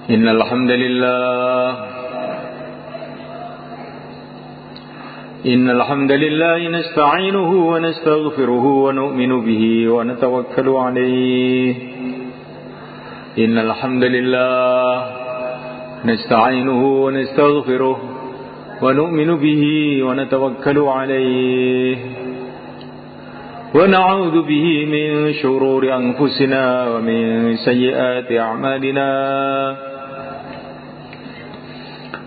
إن الحمد لله نستعينه ونستغفره ونؤمن به ونتوكل عليه. إن الحمد لله نستعينه ونستغفره ونؤمن به ونتوكل عليه ونعوذ به من شرور أنفسنا ومن سيئات أعمالنا.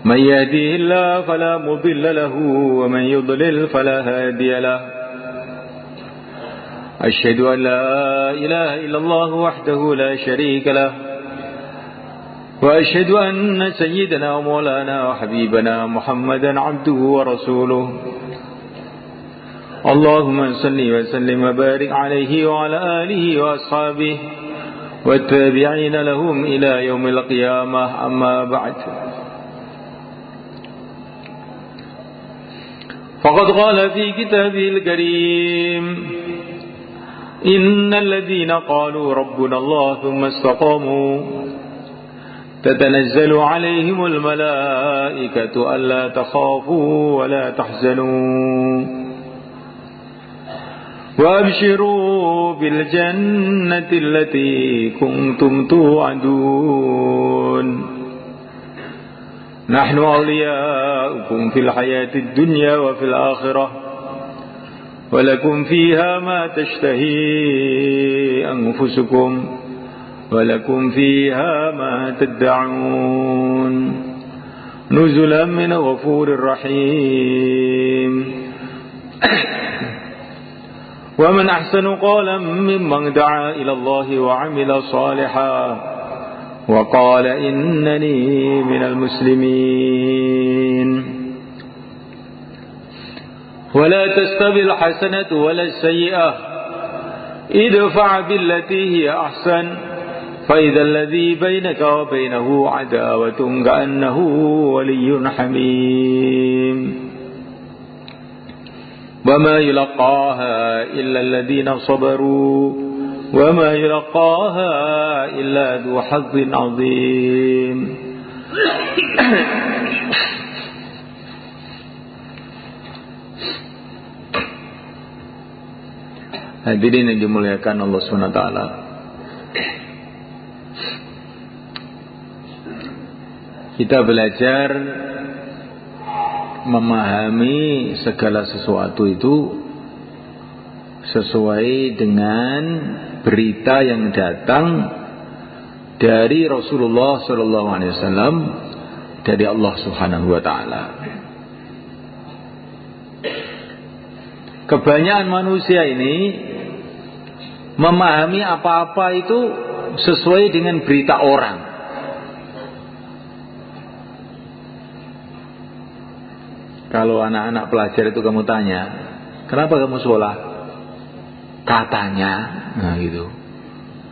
من يهديه الله فلا مضل له ومن يضلل فلا هادي له. أشهد أن لا إله إلا الله وحده لا شريك له وأشهد أن سيدنا ومولانا وحبيبنا محمدا عبده ورسوله. اللهم صل وسلم وبارك عليه وعلى آله وأصحابه والتابعين لهم إلى يوم القيامة. أما بعد، فقد قال في كتابه الكريم: إن الذين قالوا ربنا الله ثم استقاموا تتنزل عليهم الملائكة ألا تخافوا ولا تحزنوا وأبشروا بالجنة التي كنتم توعدون. نحن أولياؤكم في الحياة الدنيا وفي الآخرة ولكم فيها ما تشتهي أنفسكم ولكم فيها ما تدعون نزلا من غفور رحيم. ومن أحسن قولا ممن دعا إلى الله وعمل صالحا وقال إنني من المسلمين. ولا تستوي الحسنة ولا السيئة ادفع بالتي هي أحسن فإذا الذي بينك وبينه عداوة كأنه ولي حميم. وما يلقاها إلا الذين صبروا وما يلقاها إلا ذو حظ عظيم. Hadirin yang dimuliakan Allah SWT, kita belajar memahami segala sesuatu itu sesuai dengan berita yang datang dari Rasulullah SAW dari Allah Subhanahu wa Ta'ala. Kebanyakan manusia ini memahami apa-apa itu sesuai dengan berita orang. Kalau anak-anak pelajar itu kamu tanya, kenapa kamu sholat? Katanya, nah gitu.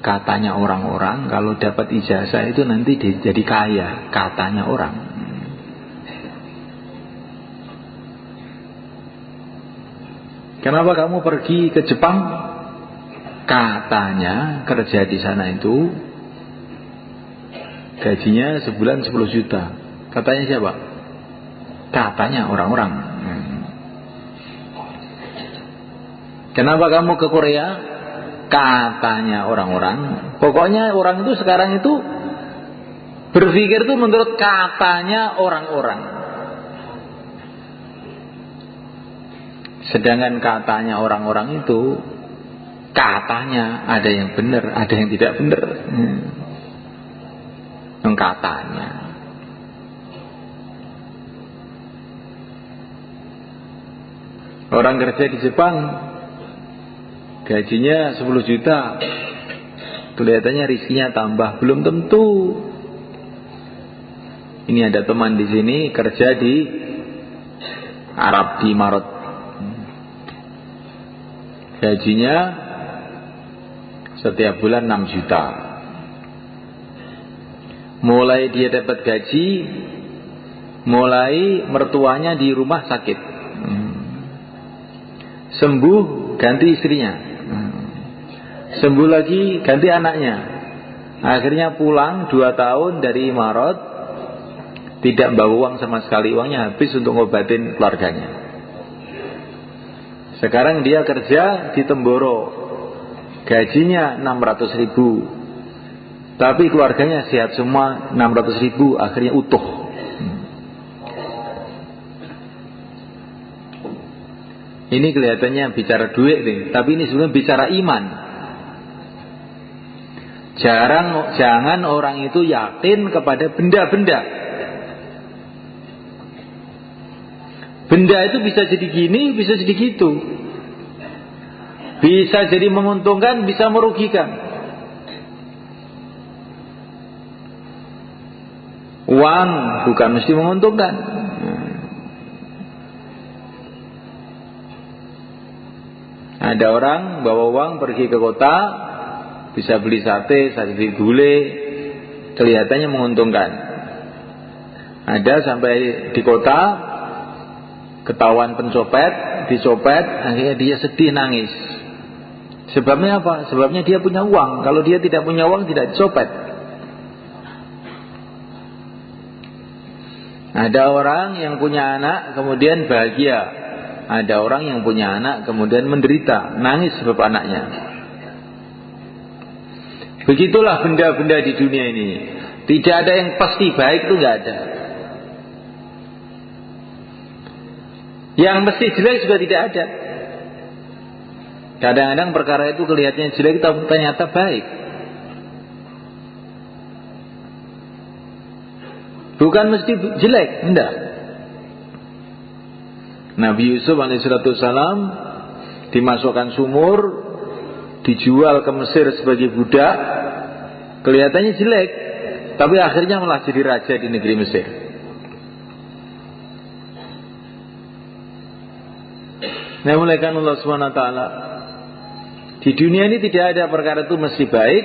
Katanya orang-orang kalau dapat ijazah itu nanti jadi kaya. Katanya orang. Kenapa kamu pergi ke Jepang? Katanya kerja di sana itu gajinya sebulan 10 juta. Katanya siapa? Katanya orang-orang. Kenapa kamu ke Korea? Katanya orang-orang. Pokoknya orang itu sekarang itu berpikir itu menurut katanya orang-orang. Sedangkan katanya orang-orang itu katanya ada yang benar, ada yang tidak benar. Yang katanya. Orang kerja di Jepang gajinya 10 juta, kelihatannya rizkinya tambah, belum tentu. Ini ada teman di sini kerja di Arab, di Maret, gajinya setiap bulan 6 juta. Mulai dia dapat gaji, mulai mertuanya di rumah sakit, sembuh ganti istrinya, sembuh lagi ganti anaknya, Akhirnya pulang 2 tahun dari Imarat, tidak bawa uang sama sekali, uangnya habis untuk ngobatin keluarganya. Sekarang dia kerja di Temboro, gajinya 600.000, tapi keluarganya sehat semua, 600.000 akhirnya utuh. Ini kelihatannya bicara duit nih, tapi ini sebenarnya bicara iman. Jangan orang itu yakin kepada benda-benda. Benda itu bisa jadi gini, bisa jadi gitu. Bisa jadi menguntungkan, bisa merugikan. Uang bukan mesti menguntungkan. Ada orang bawa uang pergi ke kota, bisa beli sate gulai, kelihatannya menguntungkan. Ada sampai di kota, ketahuan pencopet, dicopet, akhirnya dia sedih nangis. Sebabnya apa? Sebabnya dia punya uang. Kalau dia tidak punya uang, tidak dicopet. Ada orang yang punya anak kemudian bahagia. Ada orang yang punya anak kemudian menderita, nangis sebab anaknya. Begitulah benda-benda di dunia ini. Tidak ada yang pasti baik, itu nggak ada. Yang mesti jelek juga tidak ada. Kadang-kadang perkara itu kelihatannya jelek, tapi ternyata baik. Bukan mesti jelek, enggak. Nabi Yusuf alaihissalam dimasukkan sumur, dijual ke Mesir sebagai budak. Kelihatannya jelek, tapi akhirnya malah jadi raja di negeri Mesir. Nah, mulai kan Allah SWT, di dunia ini tidak ada perkara itu mesti baik,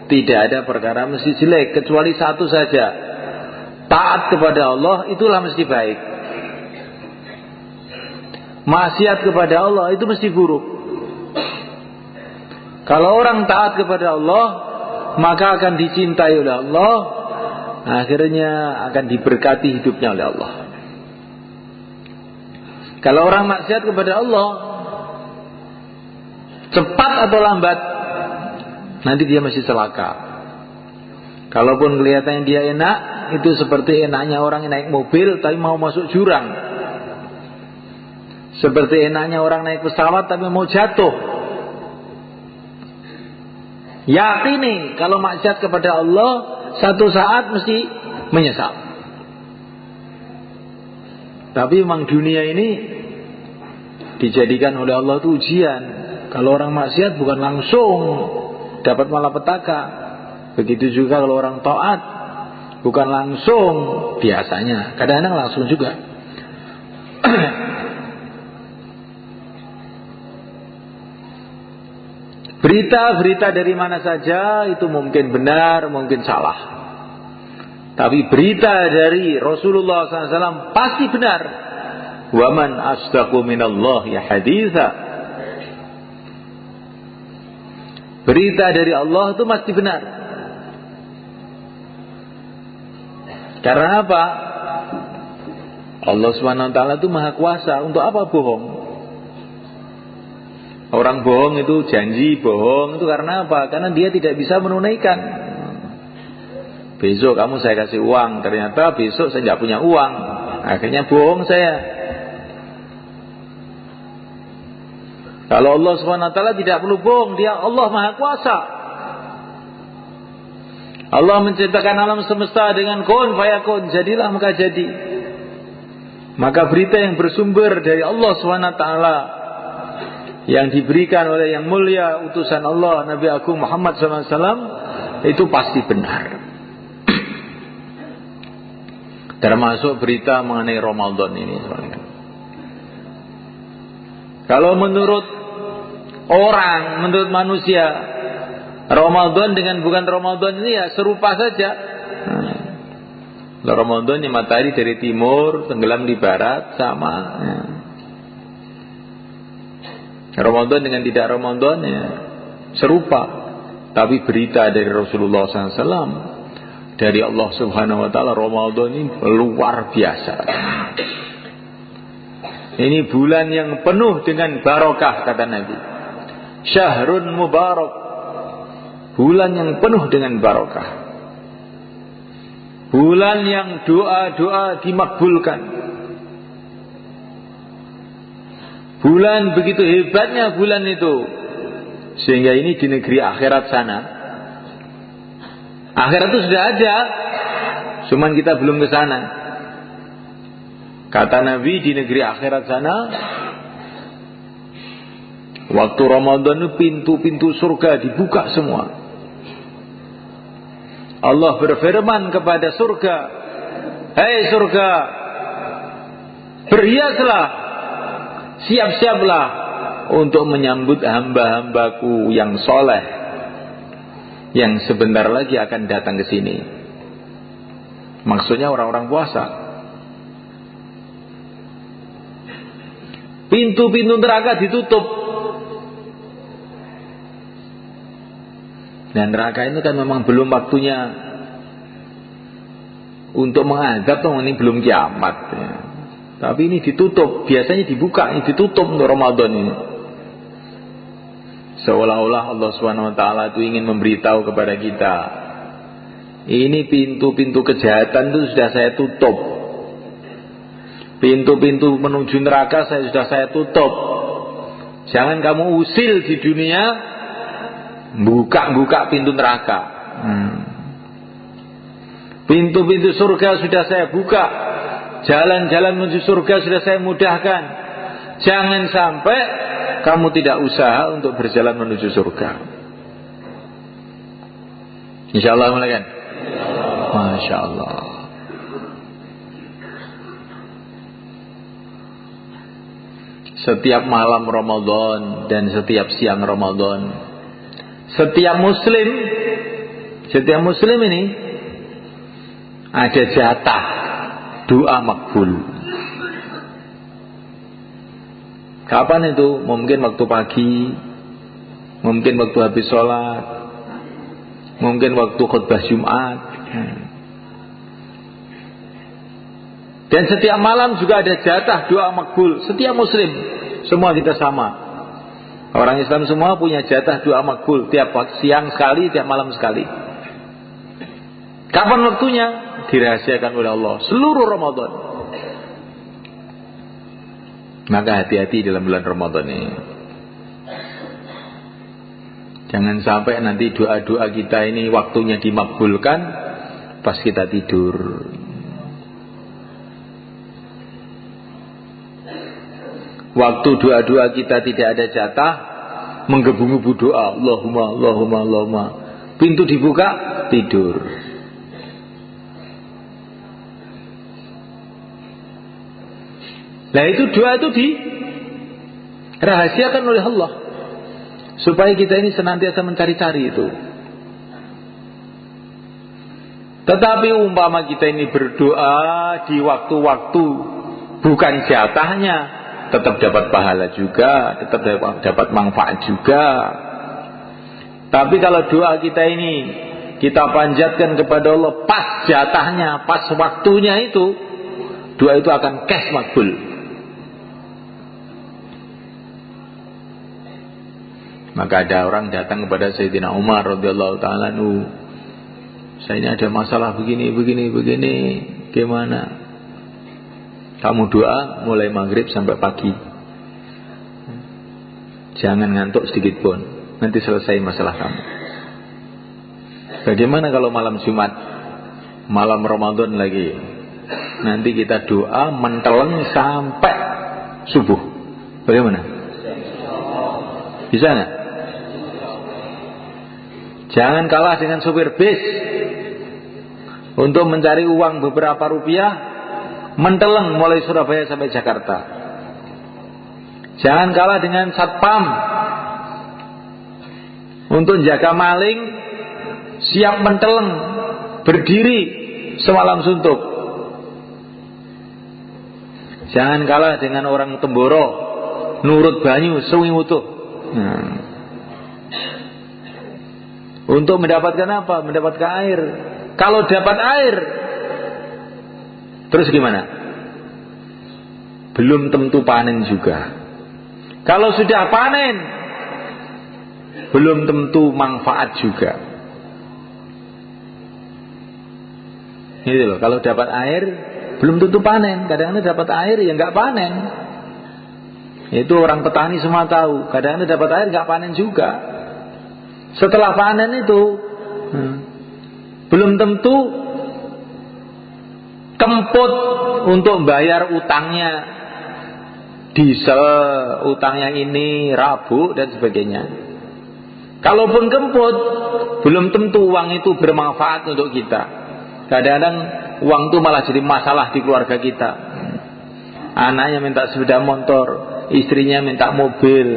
tidak ada perkara mesti jelek, kecuali satu saja, taat kepada Allah itulah mesti baik. Maksiat kepada Allah itu mesti buruk. Kalau orang taat kepada Allah, maka akan dicintai oleh Allah, akhirnya akan diberkati hidupnya oleh Allah. Kalau orang maksiat kepada Allah, cepat atau lambat nanti dia mesti celaka. Kalaupun kelihatannya dia enak, itu seperti enaknya orang yang naik mobil tapi mau masuk jurang. Seperti enaknya orang naik pesawat tapi mau jatuh. Yakini kalau maksiat kepada Allah, satu saat mesti menyesal. Tapi memang dunia ini dijadikan oleh Allah itu ujian. Kalau orang maksiat bukan langsung dapat malapetaka. Begitu juga kalau orang taat, bukan langsung biasanya. Kadang-kadang langsung juga. Berita-berita dari mana saja itu mungkin benar, mungkin salah. Tapi berita dari Rasulullah SAW pasti benar. Wa man asdaqu minallahi haditha. Berita dari Allah itu pasti benar. Karena apa? Allah SWT itu maha kuasa. Untuk apa bohong? Orang bohong itu janji bohong itu karena apa? Karena dia tidak bisa menunaikan. Besok kamu saya kasih uang, ternyata besok saya tidak punya uang, akhirnya bohong saya. Kalau Allah SWT tidak perlu bohong, dia Allah maha kuasa. Allah menciptakan alam semesta dengan kun fayakun, jadilah maka jadi. Maka berita yang bersumber dari Allah SWT, yang diberikan oleh yang mulia utusan Allah Nabi Agung Muhammad SAW, itu pasti benar. Termasuk berita mengenai Ramadan ini. Kalau menurut orang, menurut manusia, Ramadan dengan bukan Ramadan ini ya serupa saja. Ramadan yang matahari dari timur tenggelam di barat sama. Ramadan dengan tidak Ramadan ya serupa. Tapi berita dari Rasulullah SAW, dari Allah Subhanahu wa Ta'ala, Ramadan ini luar biasa. Ini bulan yang penuh dengan barokah, kata Nabi. Syahrun mubarak, bulan yang penuh dengan barokah, bulan yang doa-doa dimakbulkan, bulan begitu hebatnya bulan itu, sehingga ini di negeri akhirat sana. Akhirat itu sudah ada, cuman kita belum ke sana. Kata Nabi, di negeri akhirat sana, waktu Ramadan itu pintu-pintu surga dibuka semua. Allah berfirman kepada surga, "Hei surga, berhiaslah, siap-siaplah untuk menyambut hamba-hambaku yang soleh, yang sebentar lagi akan datang ke sini." Maksudnya orang-orang puasa. Pintu-pintu neraka ditutup. Dan neraka itu kan memang belum waktunya untuk mengadab, ini belum kiamat ya. Tapi ini ditutup, biasanya dibuka, ini ditutup untuk Ramadan ini. Seolah-olah Allah SWT itu ingin memberitahu kepada kita, ini pintu-pintu kejahatan itu sudah saya tutup. Pintu-pintu menuju neraka sudah saya tutup. Jangan kamu usil di dunia, buka-buka pintu neraka. Pintu-pintu surga sudah saya buka, jalan-jalan menuju surga sudah saya mudahkan. Jangan sampai kamu tidak usaha untuk berjalan menuju surga. InsyaAllah mulai kan? Masya Allah. Setiap malam Ramadan dan setiap siang Ramadan, setiap muslim ini ada jatah doa makbul. Kapan itu? Mungkin waktu pagi, mungkin waktu habis sholat, mungkin waktu khutbah Jumat. Dan setiap malam juga ada jatah doa makbul. Setiap muslim, semua kita sama. Orang Islam semua punya jatah doa makbul, tiap siang sekali, tiap malam sekali. Kapan waktunya? Dirahasiakan oleh Allah seluruh Ramadan. Maka hati-hati dalam bulan Ramadan ini. Jangan sampai nanti doa-doa kita ini waktunya dimakbulkan pas kita tidur. Waktu doa-doa kita tidak ada jatah, menggebu-gebu doa, Allahumma, Allahumma, Allahumma. Pintu dibuka, tidur. Nah itu doa itu dirahasiakan oleh Allah, supaya kita ini senantiasa mencari-cari itu. Tetapi umpama kita ini berdoa di waktu-waktu bukan jatahnya, tetap dapat pahala juga, tetap dapat manfaat juga. Tapi kalau doa kita ini kita panjatkan kepada Allah pas jatahnya, pas waktunya itu, doa itu akan cash makbul. Maka ada orang datang kepada Sayyidina Umar radhiyallahu ta'ala anhu, saya ini ada masalah begini, gimana? Kamu doa mulai maghrib sampai pagi, jangan ngantuk sedikit pun, nanti selesai masalah kamu. Bagaimana kalau malam Jumat, malam Ramadan lagi, nanti kita doa menteleng sampai subuh, bagaimana? Bisa nggak? Jangan kalah dengan supir bis untuk mencari uang beberapa rupiah, menteleng mulai Surabaya sampai Jakarta. Jangan kalah dengan satpam untuk jaga maling, siap menteleng, berdiri semalam suntuk. Jangan kalah dengan orang Temboro, nurut banyu suwi utuh. Untuk mendapatkan apa? Mendapatkan air. Kalau dapat air, terus gimana? Belum tentu panen juga. Kalau sudah panen, belum tentu manfaat juga. Gitu loh. Kalau dapat air, belum tentu panen. Kadang-kadang dapat air ya nggak panen. Itu orang petani semua tahu. Kadang-kadang dapat air nggak panen juga. Setelah panen itu, belum tentu kemput untuk bayar utangnya, diesel, utangnya ini, rabuk dan sebagainya. Kalaupun kemput, belum tentu uang itu bermanfaat untuk kita. Kadang-kadang uang itu malah jadi masalah di keluarga kita. Anaknya minta sepeda motor, istrinya minta mobil.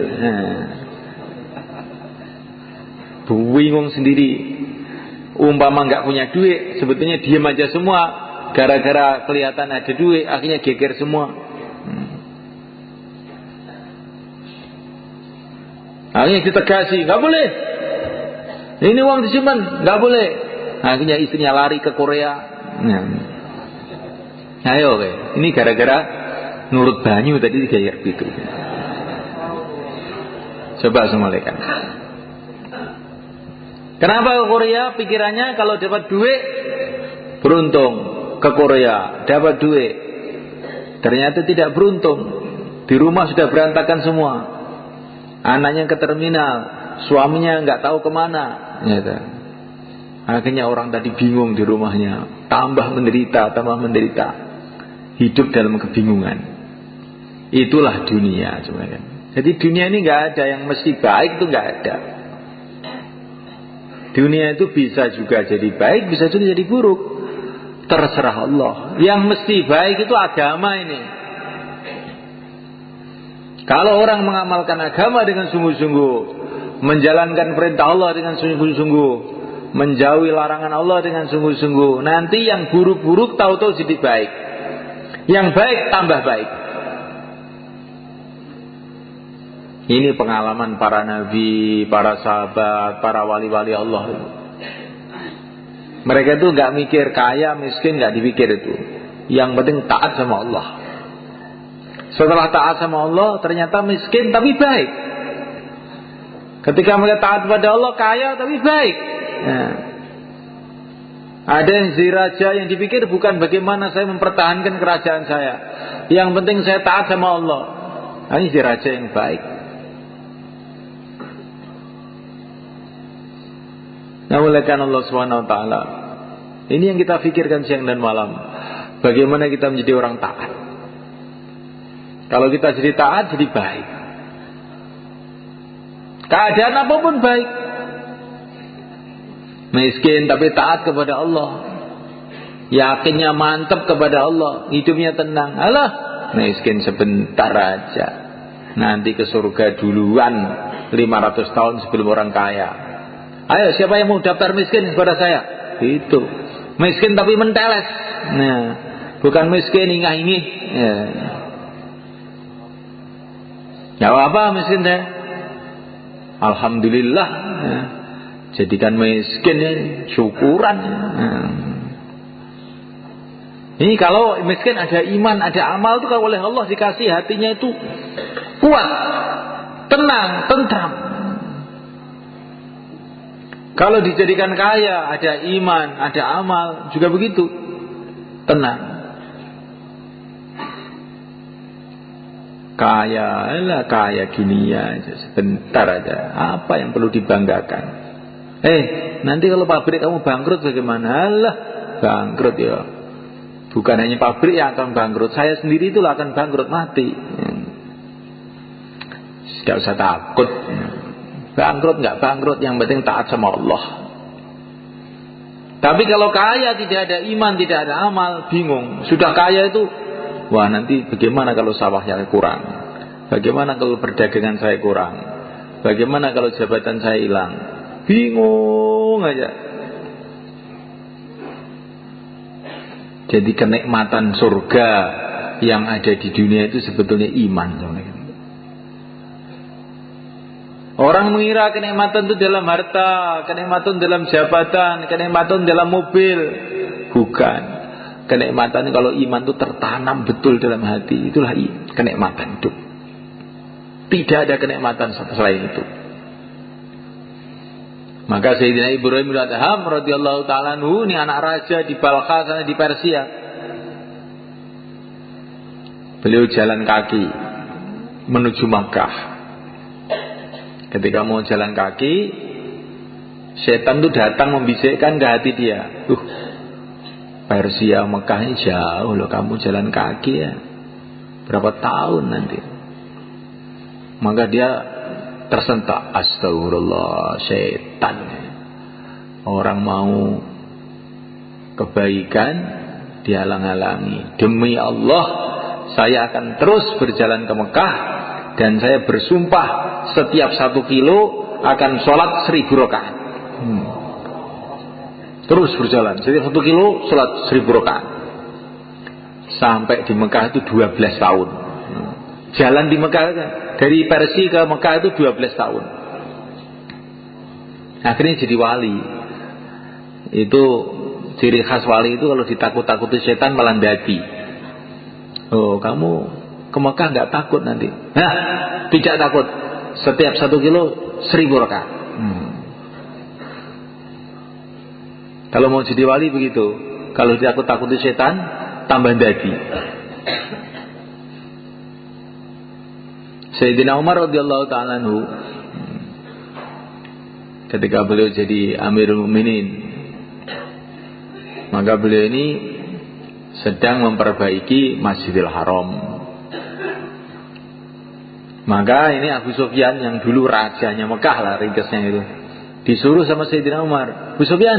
Bingung sendiri. Umpama nggak punya duit, sebetulnya diam aja semua. Gara-gara kelihatan ada duit, akhirnya geger semua. Akhirnya ditegasi, nggak boleh. Ini uang disimpan, nggak boleh. Akhirnya istrinya lari ke Korea. Ayo, ini gara-gara nurut banyu tadi kayak gitu. Coba semalaikan. Kenapa ke Korea? Pikirannya kalau dapat duit beruntung. Ke Korea dapat duit, ternyata tidak beruntung. Di rumah sudah berantakan semua. Anaknya ke terminal, suaminya nggak tahu kemana. Gitu. Akhirnya orang tadi bingung di rumahnya, tambah menderita, hidup dalam kebingungan. Itulah dunia, sebenarnya. Jadi dunia ini nggak ada yang mesti baik, itu nggak ada. Dunia itu bisa juga jadi baik, bisa juga jadi buruk. Terserah Allah. Yang mesti baik itu agama ini. Kalau orang mengamalkan agama dengan sungguh-sungguh, menjalankan perintah Allah dengan sungguh-sungguh, menjauhi larangan Allah dengan sungguh-sungguh, nanti yang buruk-buruk tahu-tahu jadi baik, yang baik tambah baik. Ini pengalaman para nabi, para sahabat, para wali-wali Allah. Mereka itu gak mikir kaya, miskin, gak dipikir itu. Yang penting taat sama Allah. Setelah taat sama Allah, ternyata miskin tapi baik. Ketika mereka taat pada Allah, kaya tapi baik. Nah, ada yang jadi raja yang dipikir bukan bagaimana saya mempertahankan kerajaan saya. Yang penting saya taat sama Allah. Ini jadi raja yang baik. Namuliakan Allah SWT. Ini yang kita pikirkan siang dan malam. Bagaimana kita menjadi orang taat. Kalau kita jadi taat, jadi baik. Keadaan apapun baik. Miskin tapi taat kepada Allah. Yakinnya mantap kepada Allah. Hidupnya tenang. Alah, miskin sebentar aja. Nanti ke surga duluan 500 tahun sebelum orang kaya. Ayo, siapa yang mau daftar miskin kepada saya? Itu. Miskin tapi menteles. Nah, bukan miskin ingah-ingih. Ya apa miskin saya? Alhamdulillah. Jadikan miskin ya, syukuran. Ini kalau miskin ada iman, ada amal itu kalau oleh Allah dikasih hatinya itu kuat, tenang, tentram. Kalau dijadikan kaya, ada iman, ada amal, juga begitu. Tenang. Kaya dunia aja, sebentar aja. Apa yang perlu dibanggakan? Nanti kalau pabrik kamu bangkrut bagaimana? Alah, bangkrut ya. Bukan hanya pabrik yang akan bangkrut, saya sendiri itulah akan bangkrut, mati. Tidak usah takut. Bangkrut nggak bangkrut, yang penting taat sama Allah. Tapi kalau kaya tidak ada iman, tidak ada amal, bingung. Sudah kaya itu, wah nanti bagaimana kalau sawahnya kurang? Bagaimana kalau perdagangan saya kurang? Bagaimana kalau jabatan saya hilang? Bingung aja. Jadi kenikmatan surga yang ada di dunia itu sebetulnya iman. Orang mengira kenikmatan itu dalam harta, kenikmatan dalam jabatan, kenikmatan dalam mobil. Bukan. Kenikmatan kalau iman itu tertanam betul dalam hati, itulah kenikmatan itu. Tidak ada kenikmatan selain itu. Maka Sayyidina Ibrahim bin Adham radhiyallahu ta'ala anhu, ini anak raja di Balkha sana di Persia. Beliau jalan kaki menuju Makkah. Ketika mau jalan kaki, setan itu datang membisikkan ke hati dia. Persia Mekah ini jauh loh, kamu jalan kaki ya. Berapa tahun nanti? Maka dia tersentak, astagfirullah, setan. Orang mau kebaikan dihalang-halangi. Demi Allah, saya akan terus berjalan ke Mekah. Dan saya bersumpah setiap 1 kilo akan sholat 1000 rakaat. Terus berjalan setiap 1 kilo sholat 1000 rakaat. Sampai di Mekah itu 12 tahun. Jalan di Mekah dari Persia ke Mekah itu 12 tahun. Akhirnya jadi wali. Itu ciri khas wali itu kalau ditakut-takuti setan malah dadi. Oh, kamu ke Mekah nggak takut nanti? Nah, tidak takut. Setiap 1 kilo 1000 rakaat. Kalau mau jadi wali begitu. Kalau ditakut-takuti setan, tambah dadi. Sayyidina Umar radhiyallahu ta'ala anhu, ketika beliau jadi Amirul Mukminin, maka beliau ini sedang memperbaiki Masjidil Haram. Maka ini Abu Sufyan yang dulu rajanya Mekah lah, ringkasnya itu, disuruh sama Sayyidina Umar, Abu Sufyan,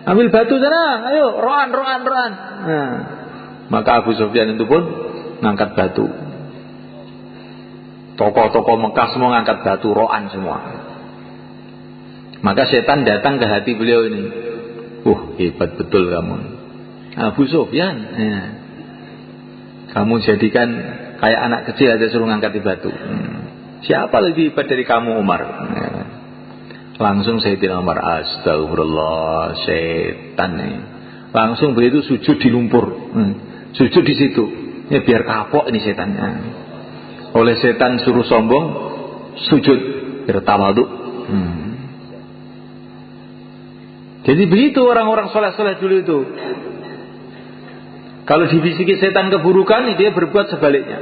ambil batu sana, ayo, roan. Nah, maka Abu Sufyan itu pun ngangkat batu. Tokoh-tokoh Mekah semua ngangkat batu, roan semua. Maka setan datang ke hati beliau ini. Hebat betul kamu, Abu Sufyan. Nah, kamu jadikan kayak anak kecil aja suruh ngangkat di batu. Siapa lebih hebat dari kamu, Umar? Langsung Sayyidina Umar, astagfirullah, setan nih. Langsung begitu sujud di lumpur. Sujud di situ. Ya biar kapok ini setannya. Oleh setan suruh sombong, sujud bertawadhu. Jadi begitu orang-orang soleh-soleh dulu itu. Kalau dibisiki setan keburukan, dia berbuat sebaliknya.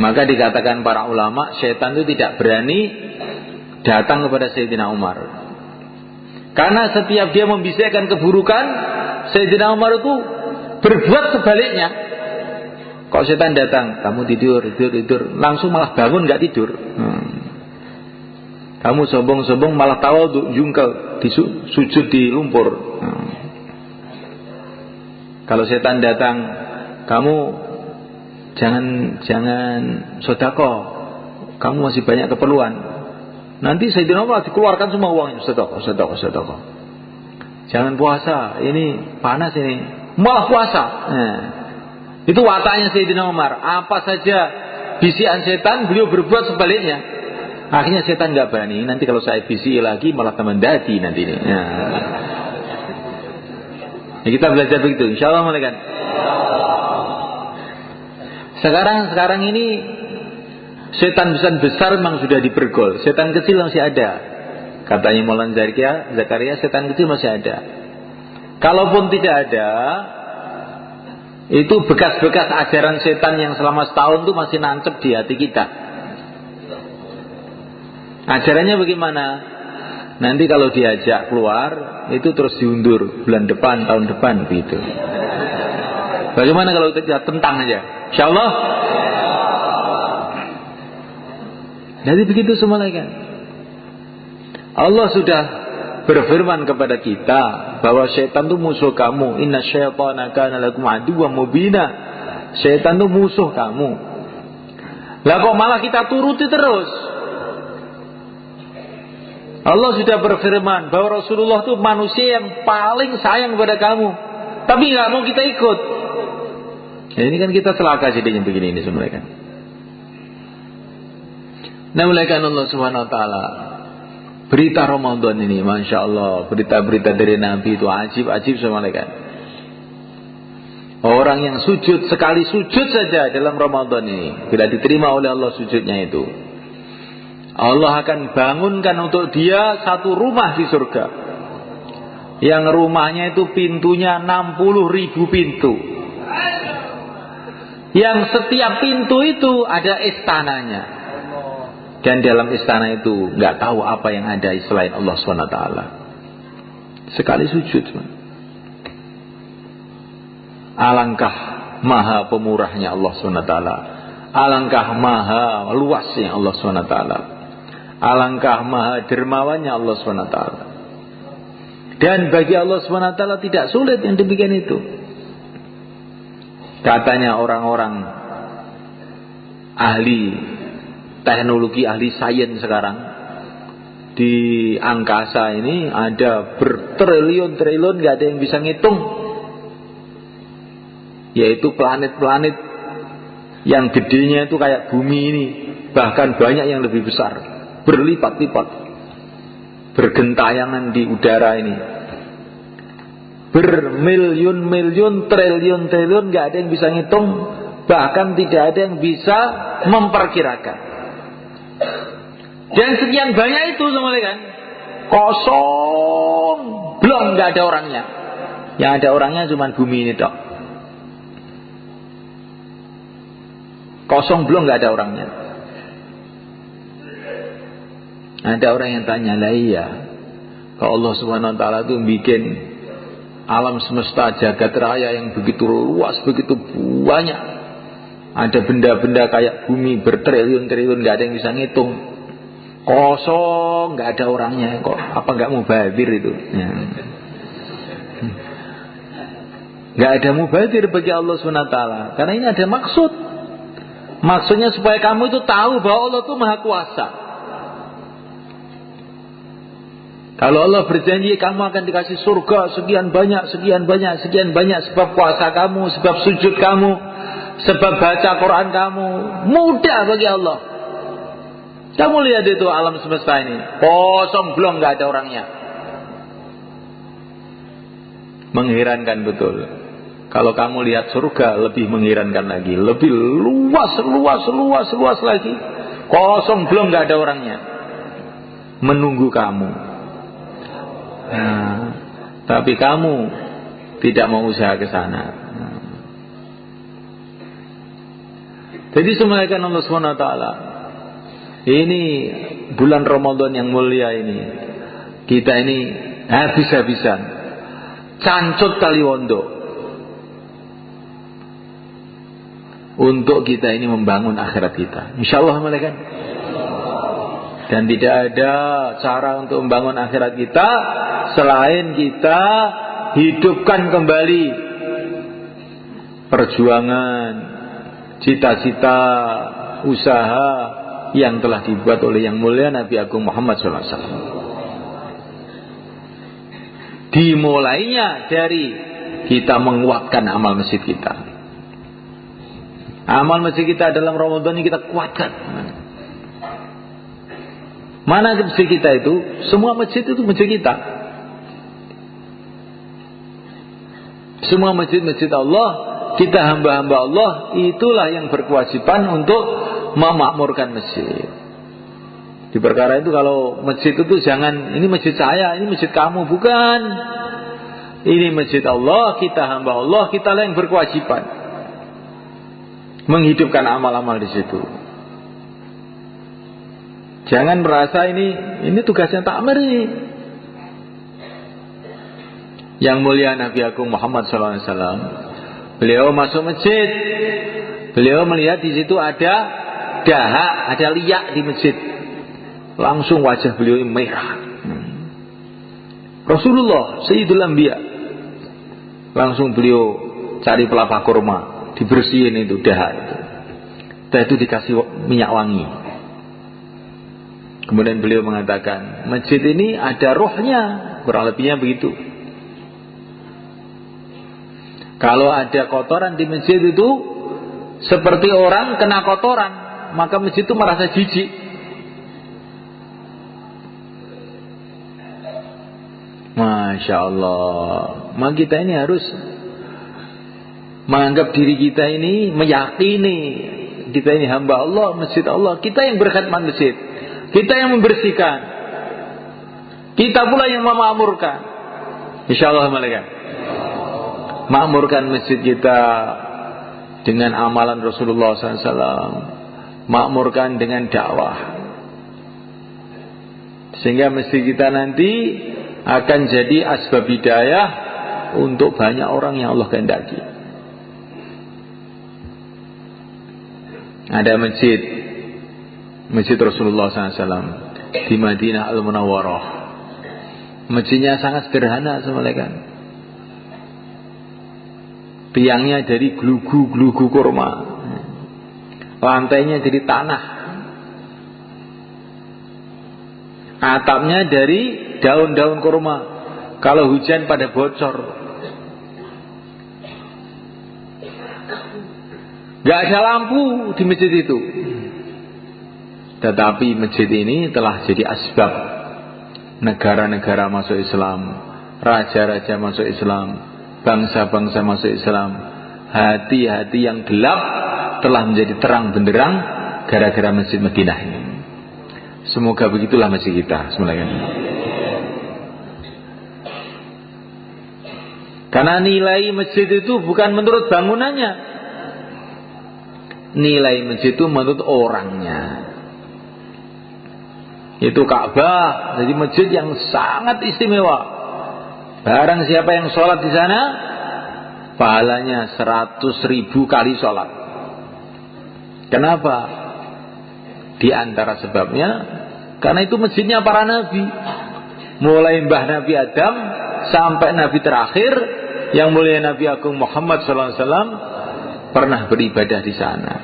Maka dikatakan para ulama, setan itu tidak berani datang kepada Sayyidina Umar. Karena setiap dia membisikkan keburukan, Sayyidina Umar itu berbuat sebaliknya. Kalau setan datang, kamu tidur, langsung malah bangun gak tidur. Kamu sombong-sombong malah tawadhu, jungkel, sujud di lumpur. Kalau setan datang, kamu jangan sedekah, kamu masih banyak keperluan. Nanti Sayyidina Umar dikeluarkan semua uangnya, sedekah. Jangan puasa, ini panas ini, malah puasa. Itu wataknya Sayyidina Umar. Apa saja bisikan setan, beliau berbuat sebaliknya. Akhirnya setan nggak berani. Nanti kalau saya bisiki lagi malah teman dadi nanti ini. Ya, kita belajar begitu, insyaallah malaikat. Sekarang ini setan besar memang sudah dipergol. Setan kecil masih ada. Katanya Maulana Zakaria, setan kecil masih ada. Kalaupun tidak ada, itu bekas-bekas ajaran setan yang selama setahun itu masih nancep di hati kita. Ajarannya bagaimana? Nanti kalau diajak keluar, itu terus diundur bulan depan, tahun depan begitu. Bagaimana kalau kita tentang aja? Insyaallah. Jadi begitu semua lagi kan. Allah sudah berfirman kepada kita bahwa syaitan itu musuh kamu. Inna syaitana kana lakum aduwwan mubina. Syaitan itu musuh kamu. Lah kok malah kita turuti terus? Allah sudah berfirman bahwa Rasulullah itu manusia yang paling sayang kepada kamu, tapi nggak mau kita ikut. Ya, ini kan kita celaka jadinya begini ini sebenarnya kan. Namuliakan Allah Subhanahu wa taala. Berita Ramadan ini, Masya Allah, berita-berita dari Nabi itu ajib-ajib sama malaikat. Orang yang sujud, sekali sujud saja dalam Ramadan ini, bila diterima oleh Allah sujudnya itu, Allah akan bangunkan untuk dia satu rumah di surga. Yang rumahnya itu pintunya 60.000 pintu. Yang setiap pintu itu ada istananya. Dan dalam istana itu nggak tahu apa yang ada selain Allah SWT. Sekali sujud. Alangkah maha pemurahnya Allah SWT. Alangkah maha luasnya Allah SWT. Alangkah maha dermawannya Allah SWT. Dan bagi Allah SWT tidak sulit yang demikian itu. Katanya orang-orang ahli teknologi, ahli sains sekarang, di angkasa ini ada bertriliun-triliun, gak ada yang bisa ngitung, yaitu planet-planet yang gedenya itu kayak bumi ini, bahkan banyak yang lebih besar, berlipat-lipat, bergentayangan di udara ini, bermiliun-miliun, triliun-triliun, gak ada yang bisa ngitung, bahkan tidak ada yang bisa memperkirakan. Dan sekian banyak itu semuanya kan kosong, belum, gak ada orangnya. Yang ada orangnya cuma bumi ini dok. Kosong, belum, gak ada orangnya. Ada orang yang tanya, lah iya, kalau Allah Subhanahu wa taala itu bikin alam semesta jagat raya yang begitu luas, begitu banyak, ada benda-benda kayak bumi bertriliun-triliun, gak ada yang bisa ngitung, kosong, gak ada orangnya, kok apa gak mubazir itu ya. Gak ada mubazir bagi Allah SWT, karena ini ada maksud. Maksudnya supaya kamu itu tahu bahwa Allah itu maha kuasa. Kalau Allah berjanji kamu akan dikasih surga sekian banyak, sekian banyak, sekian banyak, sebab puasa kamu, sebab sujud kamu, sebab baca Quran kamu, mudah bagi Allah. Kamu lihat itu alam semesta ini kosong, belum, gak ada orangnya. Mengherankan betul. Kalau kamu lihat surga, lebih mengherankan lagi, lebih luas lagi. Kosong, belum, gak ada orangnya, menunggu kamu. Nah, tapi kamu tidak mau usaha ke sana. Jadi semuanya Allah Subhanahu wa taala. Ini bulan Ramadan yang mulia ini, kita ini habis-habisan cancut taliwondo untuk kita ini membangun akhirat kita. Insyaallah malaikat. Dan tidak ada cara untuk membangun akhirat kita selain kita hidupkan kembali perjuangan, cita-cita, usaha yang telah dibuat oleh yang mulia Nabi Agung Muhammad SAW. Dimulainya dari kita menguatkan amal masjid kita. Amal masjid kita dalam Ramadan ini kita kuatkan. Mana masjid kita itu? Semua masjid itu masjid kita. Semua masjid-masjid Allah, kita hamba-hamba Allah, itulah yang berkewajiban untuk memakmurkan masjid. Di perkara itu kalau masjid itu jangan, ini masjid saya, ini masjid kamu, bukan. Ini masjid Allah, kita hamba Allah, kita lah yang berkewajiban menghidupkan amal-amal di situ. Jangan merasa ini tugasnya takmir ini. Yang mulia Nabi Agung Muhammad SAW, beliau masuk masjid, beliau melihat di situ ada dahak, ada liak di masjid. Langsung wajah beliau merah. Rasulullah Sayyidul Anbiya, langsung beliau cari pelapa kurma, dibersihin itu dahak itu. Setelah itu dikasih minyak wangi. Kemudian beliau mengatakan, masjid ini ada rohnya, kurang lebihnya begitu. Kalau ada kotoran di masjid itu seperti orang kena kotoran, maka masjid itu merasa jijik. Masya Allah. Maka kita ini harus menganggap diri kita ini, meyakini kita ini hamba Allah, masjid Allah. Kita yang berkhidmat masjid, kita yang membersihkan, kita pula yang memakmurkan. InsyaAllah malaikat makmurkan masjid kita dengan amalan Rasulullah SAW, makmurkan dengan dakwah, sehingga masjid kita nanti akan jadi asbab hidayah untuk banyak orang yang Allah kehendaki. Ada masjid Rasulullah SAW di Madinah Al-Munawwarah. Masjidnya sangat sederhana, semalekan. Tiangnya dari gelugu kurma, lantainya dari tanah, atapnya dari daun-daun kurma. Kalau hujan pada bocor. Gak ada lampu di masjid itu. Tetapi masjid ini telah jadi asbab negara-negara masuk Islam, raja-raja masuk Islam, bangsa-bangsa masuk Islam. Hati-hati yang gelap telah menjadi terang benderang gara-gara masjid Madinah ini. Semoga begitulah masjid kita semuanya. Karena nilai masjid itu bukan menurut bangunannya, nilai masjid itu menurut orangnya. Itu Ka'bah, jadi masjid yang sangat istimewa. Barang siapa yang sholat di sana, pahalanya 100.000 kali sholat. Kenapa? Di antara sebabnya, karena itu masjidnya para nabi. Mulai mbah Nabi Adam sampai nabi terakhir yang mulia Nabi Agung Muhammad SAW pernah beribadah di sana.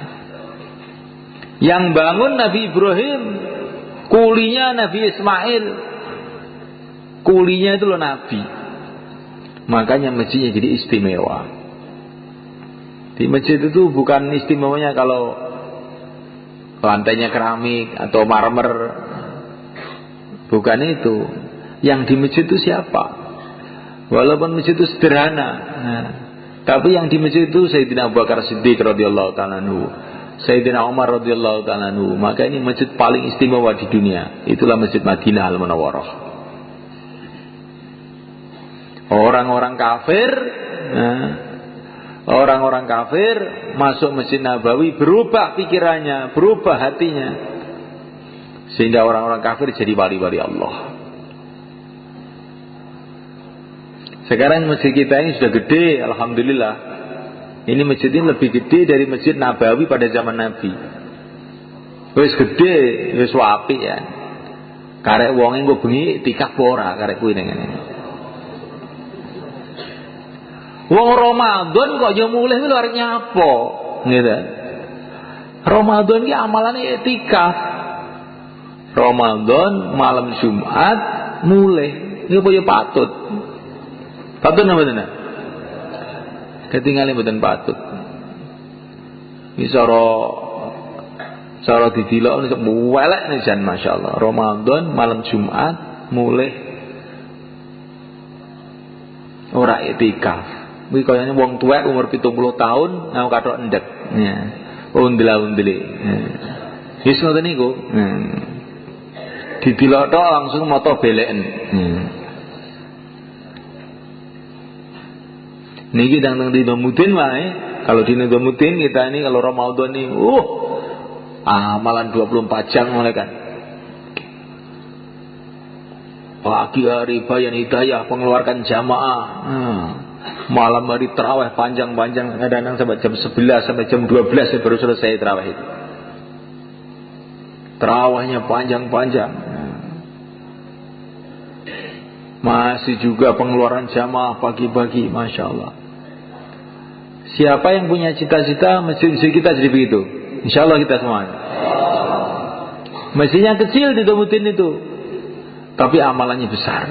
Yang bangun Nabi Ibrahim, kulinya Nabi Ismail, kulinya itu loh Nabi. Makanya masjidnya jadi istimewa. Di masjid itu bukan istimewanya kalau lantainya keramik atau marmer, bukan itu. Yang di masjid itu siapa? Walaupun masjid itu sederhana, tapi yang di masjid itu Sayyidina Abu Bakar Siddiq radhiyallahu ta'ala anhu, Sayyidina Umar radhiyallahu ta'ala anhu. Maka ini masjid paling istimewa di dunia. Itulah Masjid Madinah Al-Munawwarah. Orang-orang kafir masuk Masjid Nabawi, berubah pikirannya, berubah hatinya, sehingga orang-orang kafir jadi wali-wali Allah. Sekarang masjid kita ini sudah gede, alhamdulillah. Ini masjid ini lebih gede dari Masjid Nabawi pada zaman Nabi. Wis gede, wis apik ya. Karek wonge engko bengi tikah ora karek kuwi ngene. Wong Ramadan kok yo mulih kuwi arep nyapo, gitu. Ramadan ki amalane iktikaf. Ramadan malam Jumat mulih, iki apa yo patut. Patut napa tenan? Ketinggalan mboten patut. Iki cara didilok nek welek jan masyaallah. Ramadan malam Jumat mulih ora iktikaf. Kuwi kayane wong tuwek umur 70 tahun nang kathok endek. Ya. Undela-undeli. Wis ngoten niku. Didilok tok langsung mata beleken. Niki dang di Mudin wae. Kalau di Mudin kita ini kalau Ramadan ini amalan 24 jam malaikat. Pagi hari bayan hidayah pengeluarkan jamaah. Malam hari tarawih panjang-panjang, kadang-kadang sampai jam 11 sampai jam 12 baru selesai tarawih itu. Tarawihnya panjang-panjang. Masih juga pengeluaran jamaah pagi-pagi, Masya Allah. Siapa yang punya cita-cita masjid kita jadi begitu? Insya Allah kita semuanya. Masjidnya kecil di Domutin itu, tapi amalannya besar.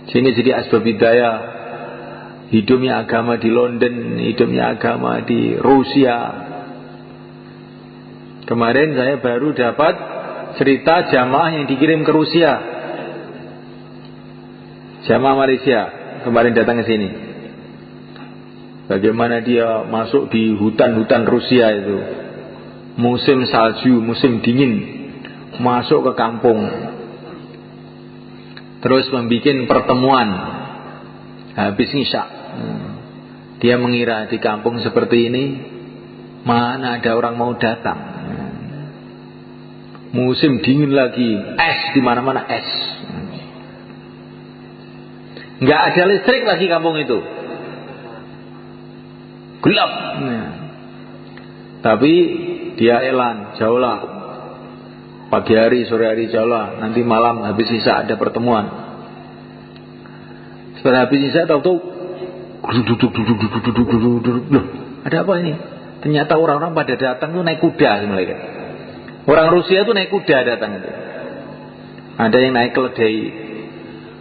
Sini jadi asbab hidayah. Hidupnya agama di London, hidupnya agama di Rusia. Kemarin saya baru dapat cerita jamaah yang dikirim ke Rusia. Jamaah Malaysia kemarin datang ke sini. Bagaimana dia masuk di hutan-hutan Rusia itu, musim salju, musim dingin, masuk ke kampung, terus membuat pertemuan habis ngisya. Dia mengira di kampung seperti ini mana ada orang mau datang. Musim dingin lagi, es di mana-mana es. Nggak ada listrik lagi kampung itu, gelap. Tapi dia elan, jauhlah, pagi hari, sore hari jauhlah, nanti malam habis isya ada pertemuan. Setelah habis isya tahu-tahu loh, ada apa ini? Ternyata orang-orang pada datang tuh naik kuda mereka. Orang Rusia tuh naik kuda datang itu. Ada yang naik keledai.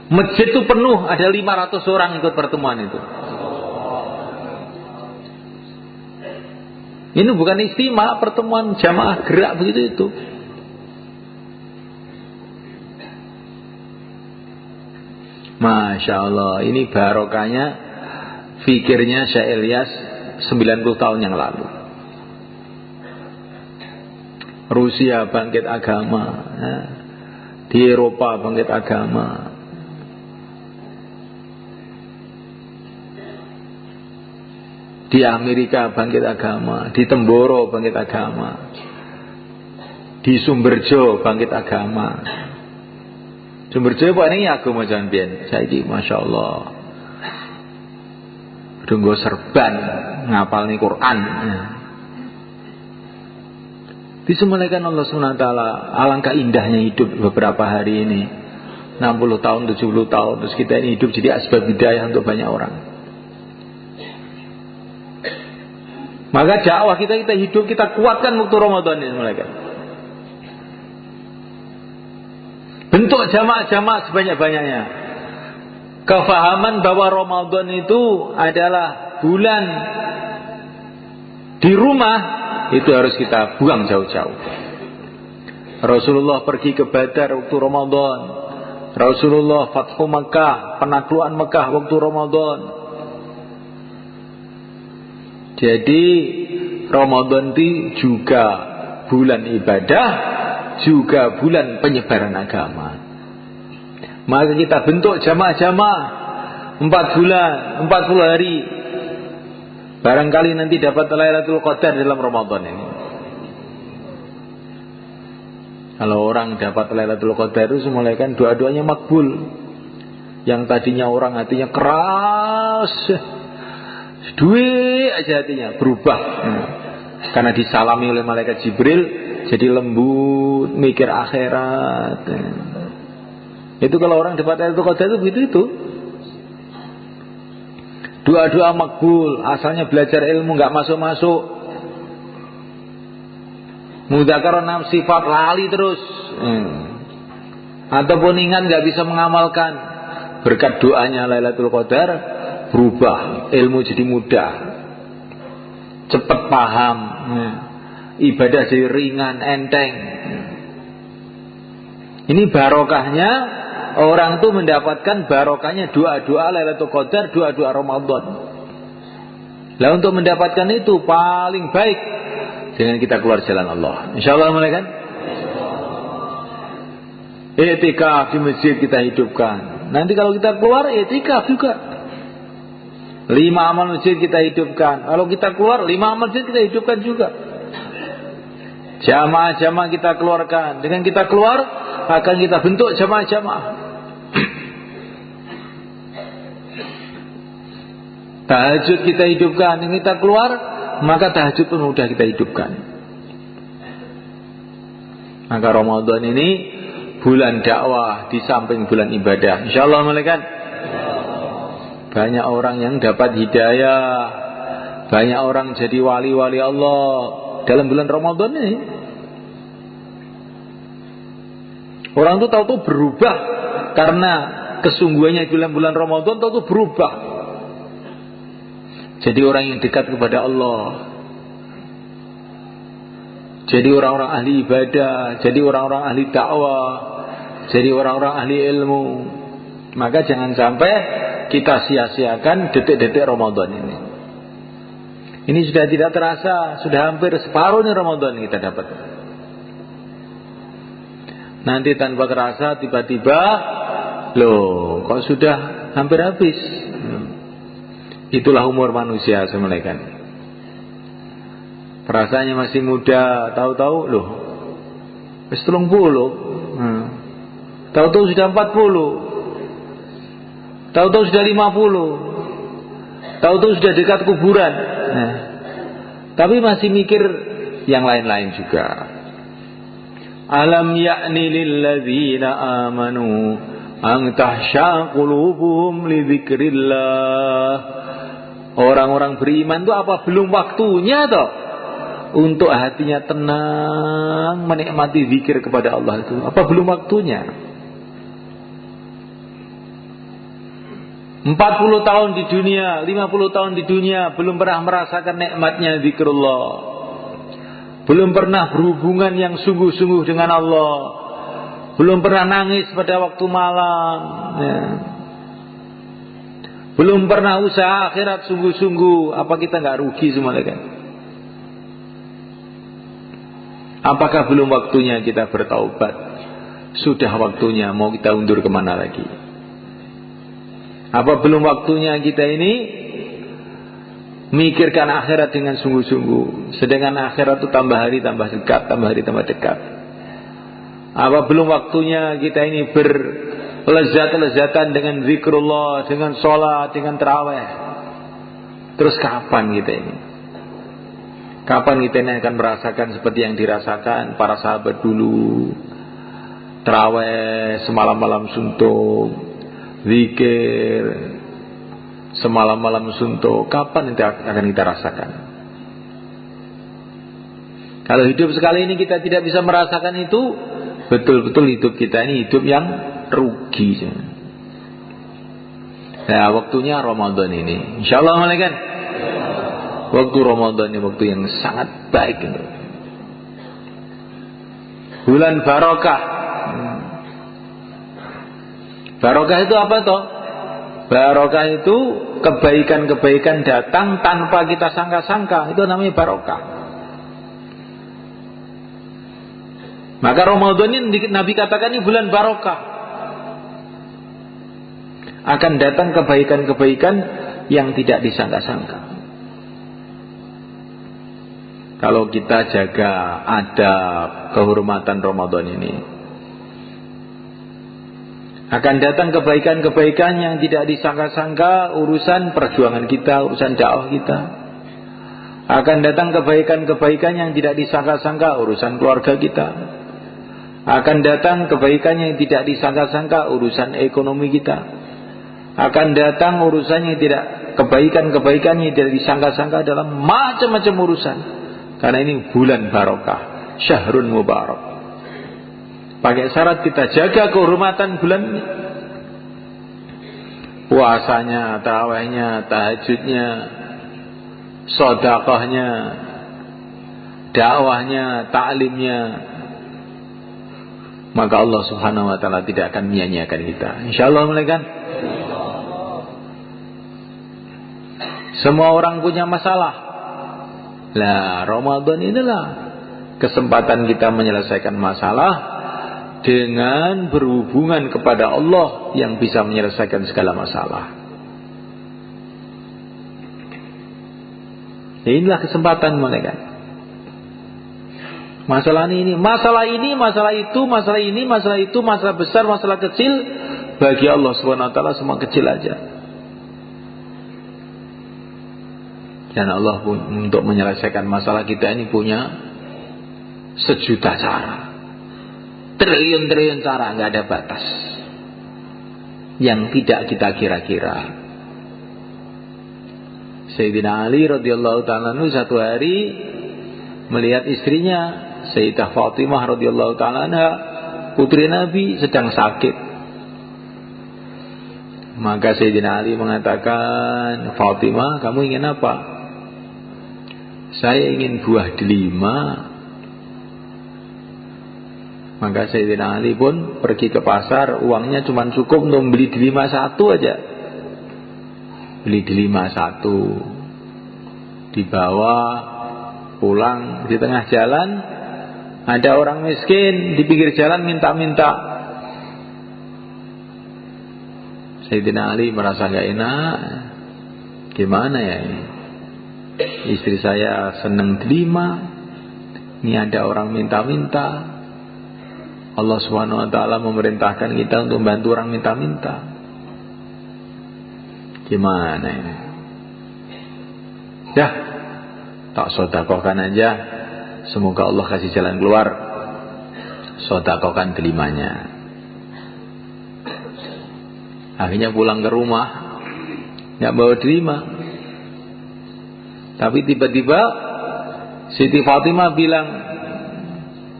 Masjid itu penuh, ada 500 orang ikut pertemuan itu. Ini bukan istimewa, pertemuan jamaah gerak begitu itu. Masya Allah, ini barokahnya fikirnya Syekh Ilyas 90 tahun yang lalu. Rusia bangkit agama, di Eropa bangkit agama. Di Amerika bangkit agama, di Temboro bangkit agama, di Sumberjo bangkit agama. Sumberjo apa ini agama jambian? Saya ini Masya Allah, tunggu serban ngapal nih Quran. Disemuliakan Allah SWT. Alangkah indahnya hidup beberapa hari ini, 60 tahun, 70 tahun. Terus kita ini hidup jadi asbab hidayah untuk banyak orang. Maka dakwah kita hidup, kita kuatkan waktu Ramadan ini mereka. Bentuk jamaah-jamaah sebanyak-banyaknya. Kefahaman bahwa Ramadan itu adalah bulan di rumah, itu harus kita buang jauh-jauh. Rasulullah pergi ke Badar waktu Ramadan. Rasulullah Fathu Makkah, penaklukan Makkah waktu Ramadan. Jadi Ramadan itu juga bulan ibadah, juga bulan penyebaran agama. Maka kita bentuk jamaah-jamaah 4 bulan, 40 hari. Barangkali nanti dapat Lailatul Qadar dalam Ramadan ini. Kalau orang dapat Lailatul Qadar itu semulai kan doa-doanya makbul. Yang tadinya orang hatinya keras, duit aja hatinya berubah, karena disalami oleh malaikat Jibril jadi lembut, mikir akhirat. Itu kalau orang dapat Lailatul Qadar itu begitu itu. Doa-doa makbul, asalnya belajar ilmu nggak masuk-masuk. Mudzakarah 6 sifat lali terus. Ataupun ingat nggak bisa mengamalkan. Berkat doanya Lailatul Qadar berubah, ilmu jadi mudah, cepat paham, ibadah jadi ringan, enteng. Ini barokahnya orang tuh mendapatkan barokahnya doa-doa Lailatul Qadar, doa-doa Ramadan. Lah untuk mendapatkan itu paling baik dengan kita keluar jalan Allah. Insyaallah mulai kan? I'tikaf di masjid kita hidupkan. Nanti kalau kita keluar i'tikaf juga. 5 amal masjid kita hidupkan. Kalau kita keluar 5 amal masjid kita hidupkan juga. Jamaah-jamaah kita keluarkan. Dengan kita keluar akan kita bentuk jamaah-jamaah. Tahajud kita hidupkan. Dengan kita keluar maka tahajud pun mudah kita hidupkan. Maka Ramadan ini bulan dakwah di samping bulan ibadah. Insyaallah malaikat. Banyak orang yang dapat hidayah, banyak orang jadi wali-wali Allah dalam bulan Ramadan ini. Orang itu tahu-tahu berubah karena kesungguhannya bulan Ramadan, tahu-tahu berubah. Jadi orang yang dekat kepada Allah, jadi orang-orang ahli ibadah, jadi orang-orang ahli dakwah, jadi orang-orang ahli ilmu. Maka jangan sampai kita sia-siakan detik-detik Ramadan ini. Ini sudah tidak terasa, sudah hampir separuh nih Ramadan kita dapat. Nanti tanpa terasa tiba-tiba, loh kok sudah hampir habis. Itulah umur manusia semelekan. Perasaannya masih muda, tahu-tahu loh wis 30. Tahu-tahu sudah 40. Tahu-tahu sudah 50. Tahu-tahu sudah dekat kuburan. Tapi masih mikir yang lain-lain juga. Alam ya'ni lilladzina amanu an tahsha qulubuhum li dzikrillah. Orang-orang beriman itu apa belum waktunya toh untuk hatinya tenang menikmati zikir kepada Allah itu? Apa belum waktunya? 40 tahun di dunia, 50 tahun di dunia belum pernah merasakan nikmatnya zikrullah. Belum pernah berhubungan yang sungguh-sungguh dengan Allah. Belum pernah nangis pada waktu malam, ya. Belum pernah usaha akhirat sungguh-sungguh. Apa kita gak rugi semua kan? Apakah belum waktunya kita bertaubat? Sudah waktunya, mau kita undur kemana lagi? Apa belum waktunya kita ini mikirkan akhirat dengan sungguh-sungguh? Sedangkan akhirat itu tambah hari tambah dekat, tambah hari tambah dekat. Apa belum waktunya kita ini berlezat-lezatan dengan zikrullah, dengan sholat, dengan tarawih? Terus kapan kita ini? Kapan kita ini akan merasakan seperti yang dirasakan para sahabat dulu? Tarawih semalam-malam suntuk, zikir semalam-malam suntuk. Kapan itu akan kita rasakan? Kalau hidup sekali ini kita tidak bisa merasakan itu, betul-betul hidup kita ini hidup yang rugi. Nah, waktunya Ramadan ini, insyaallah malaikat. Waktu Ramadan ini waktu yang sangat baik ini. Bulan barokah. Barokah itu apa toh? Barokah itu kebaikan-kebaikan datang tanpa kita sangka-sangka. Itu namanya barokah. Maka Ramadan ini Nabi katakan ini bulan barokah. Akan datang kebaikan-kebaikan yang tidak disangka-sangka. Kalau kita jaga adab kehormatan Ramadan ini, akan datang kebaikan-kebaikan yang tidak disangka-sangka. Urusan perjuangan kita, urusan dakwah kita. Akan datang kebaikan-kebaikan yang tidak disangka-sangka. Urusan keluarga kita. Akan datang kebaikan yang tidak disangka-sangka. Urusan ekonomi kita. Akan datang urusan yang tidak, kebaikan-kebaikan yang tidak disangka-sangka dalam macam-macam urusan. Karena ini bulan barokah, syahrun mubarak. Pakai syarat kita jaga kehormatan bulan ini. Puasanya, tarawihnya, tahajudnya, sedekahnya, dakwahnya, taklimnya. Maka Allah Subhanahu wa taala tidak akan menyia-nyiakan kita. Insyaallah malaikat. Semua orang punya masalah. Lah, Ramadan inilah kesempatan kita menyelesaikan masalah dengan berhubungan kepada Allah yang bisa menyelesaikan segala masalah. Inilah kesempatan malaikat. Masalah ini, masalah itu, masalah ini, masalah itu, masalah besar, masalah kecil, bagi Allah Subhanahu wa taala semua kecil aja. Dan Allah pun untuk menyelesaikan masalah kita ini punya sejuta cara, triliun-triliun cara, nggak ada batas yang tidak kita kira-kira. Sayyidina Ali radhiyallahu ta'ala anhu satu hari melihat istrinya Sayyidah Fatimah radhiyallahu ta'ala anha, putri Nabi, sedang sakit. Maka Sayyidina Ali mengatakan, Fatimah, kamu ingin apa? Saya ingin buah delima. Maka Sayyidina Ali pun pergi ke pasar, uangnya cuma cukup untuk beli delima satu aja. Beli delima satu, dibawa pulang. Di tengah jalan ada orang miskin di pinggir jalan minta-minta. Sayyidina Ali merasa gak enak. Gimana ya ini? Istri saya seneng delima, ini ada orang minta-minta. Allah Subhanahu wa ta'ala memerintahkan kita untuk membantu orang minta-minta. Gimana ini? Ya, tak sodakohkan aja, semoga Allah kasih jalan keluar. Sodakohkan delimanya. Akhirnya pulang ke rumah, gak bawa delima. Tapi tiba-tiba Siti Fatimah bilang,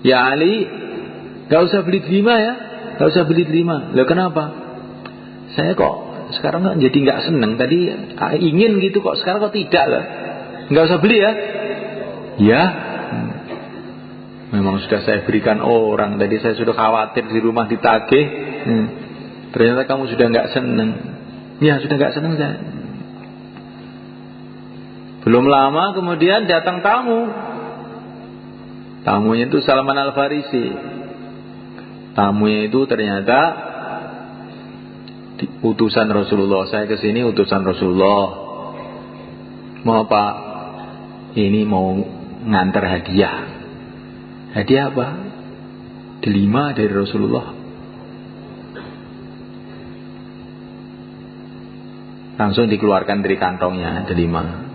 ya Ali, gak usah beli delima ya, gak usah beli delima. Loh kenapa? Saya kok sekarang kan jadi gak seneng. Tadi ingin gitu kok, sekarang kok tidak lah. Gak usah beli ya. Ya, memang sudah saya berikan orang. Tadi saya sudah khawatir di rumah ditagih. Ternyata kamu sudah gak seneng. Ya sudah gak seneng saya. Belum lama kemudian datang tamu. Tamunya itu Salman Al-Farisi. Tamunya itu ternyata utusan Rasulullah. Saya kesini utusan Rasulullah. Mau apa? Ini mau ngantar hadiah. Hadiah apa? Delima dari Rasulullah. Langsung dikeluarkan dari kantongnya delima.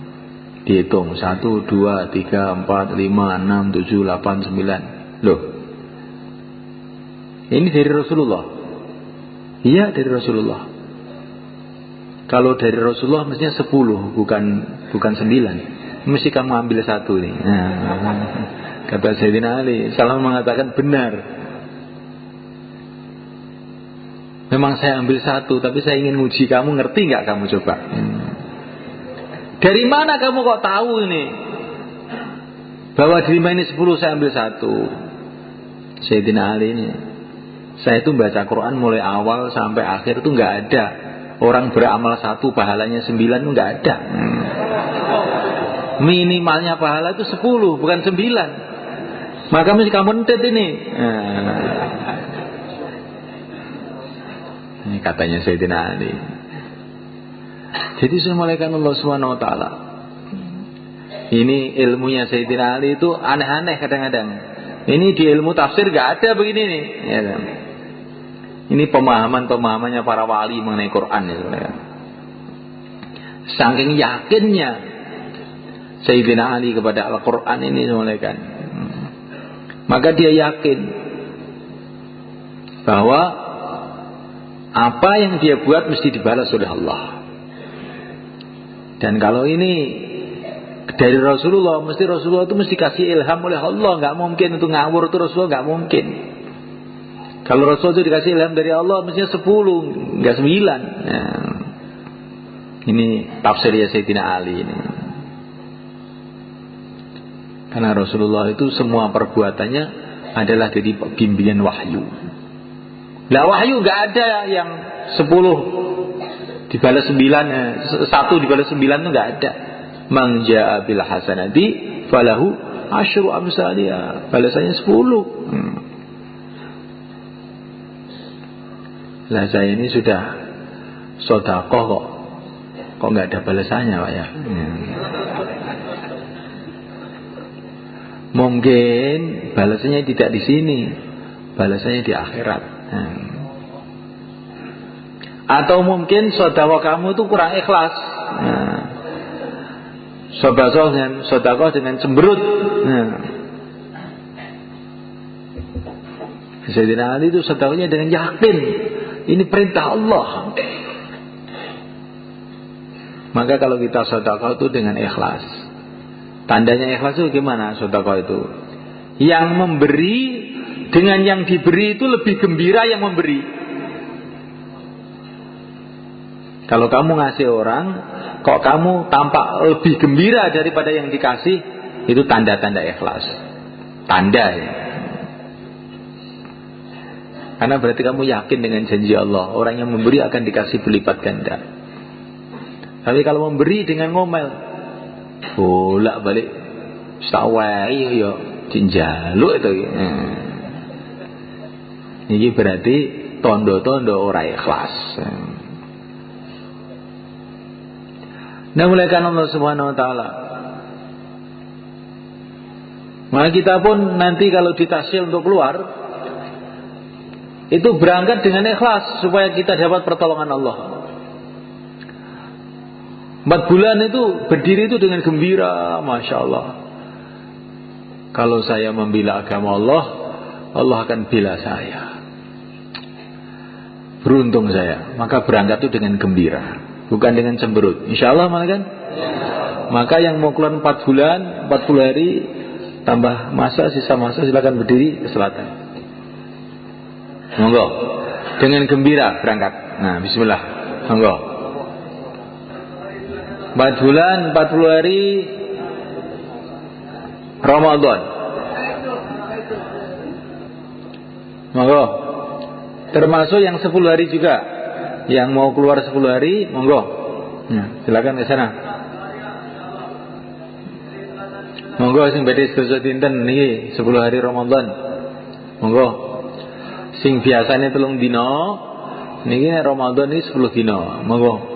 Dihitung 1, 2, 3, 4, 5, 6, 7, 8, 9. Loh, ini dari Rasulullah. Iya dari Rasulullah. Kalau dari Rasulullah mestinya 10, bukan 9. Mesti kamu ambil 1 nih. Kata Sayyidina Ali, Salman mengatakan benar. Memang saya ambil 1, tapi saya ingin uji kamu, ngerti nggak kamu coba? Dari mana kamu kok tahu ini? Bahwa delima ini 10, saya ambil 1. Sayyidina Ali ini, saya itu baca Quran mulai awal sampai akhir itu nggak ada orang beramal 1 pahalanya 9 itu nggak ada. Minimalnya pahala itu 10 bukan 9. Maka mesti kamu entet ini. Ini katanya Sayyidina Ali. Jadi semulaikan Allah Subhanahu wa ta'ala. Ini ilmunya Sayyidina Ali itu aneh-aneh kadang-kadang. Ini di ilmu tafsir gak ada begini nih ya kan? Ini pemahamannya para wali mengenai Quran ya, kan? Saking yakinnya Sayyidina Ali kepada Al-Quran ini kan? Maka dia yakin bahwa apa yang dia buat mesti dibalas oleh Allah. Dan kalau ini dari Rasulullah, mesti Rasulullah itu mesti kasih ilham oleh Allah. Gak mungkin itu ngawur, itu Rasulullah gak mungkin. Kalau Rasul itu dikasih ilham dari Allah, mestinya 10, gak 9. Nah, ini tafsirnya Sayyidina Ali ini. Karena Rasulullah itu semua perbuatannya adalah dari bimbingan wahyu. Lah wahyu gak ada yang 10 dibalas 9, 1 dibalas 9 itu gak ada. Man jaa bil hasanati falahu asyru amsalha. Balasannya 10. Lah saya ini sudah sedekah kok nggak ada balasannya Pak ya. Mungkin balasannya tidak di sini, balasannya di akhirat. Atau mungkin sedekah kamu itu kurang ikhlas. Sedekah dengan cemberut. Sayyidina Ali itu sedekahnya dengan yakin. Ini perintah Allah. Maka kalau kita sedekah itu dengan ikhlas. Tandanya ikhlas itu gimana sedekah itu? Yang memberi dengan yang diberi itu lebih gembira yang memberi. Kalau kamu ngasih orang, kok kamu tampak lebih gembira daripada yang dikasih, itu tanda-tanda ikhlas. Tanda ya. Karena berarti kamu yakin dengan janji Allah, orang yang memberi akan dikasih berlipat ganda. Tapi kalau memberi dengan ngomel, bolak balik stawai yo jinjaluk itu. Ini berarti tondo-tondo ora ikhlas. Nah, mulaikan Allah Subhanahu wa taala. Maka kita pun nanti kalau ditasyil untuk keluar, itu berangkat dengan ikhlas supaya kita dapat pertolongan Allah. 4 bulan itu berdiri itu dengan gembira, Masya Allah. Kalau saya membela agama Allah, Allah akan bela saya. Beruntung saya. Maka berangkat itu dengan gembira, bukan dengan cemberut. Insya Allah malah kan. Maka yang mau keluar 4 bulan, 40 hari, tambah masa, sisa masa, silakan berdiri ke selatan. Monggo. Dengan gembira berangkat. Nah, bismillah. Monggo. 4 bulan, 40 hari Ramadan. Monggo. Termasuk yang 10 hari juga. Yang mau keluar 10 hari, monggo. Nah, silakan ke sana. Monggo sing badhe sedaya dinten niki 10 hari Ramadan. Monggo. Sing biasane 3 dina, niki Ramadan iki 10 dina. Monggo.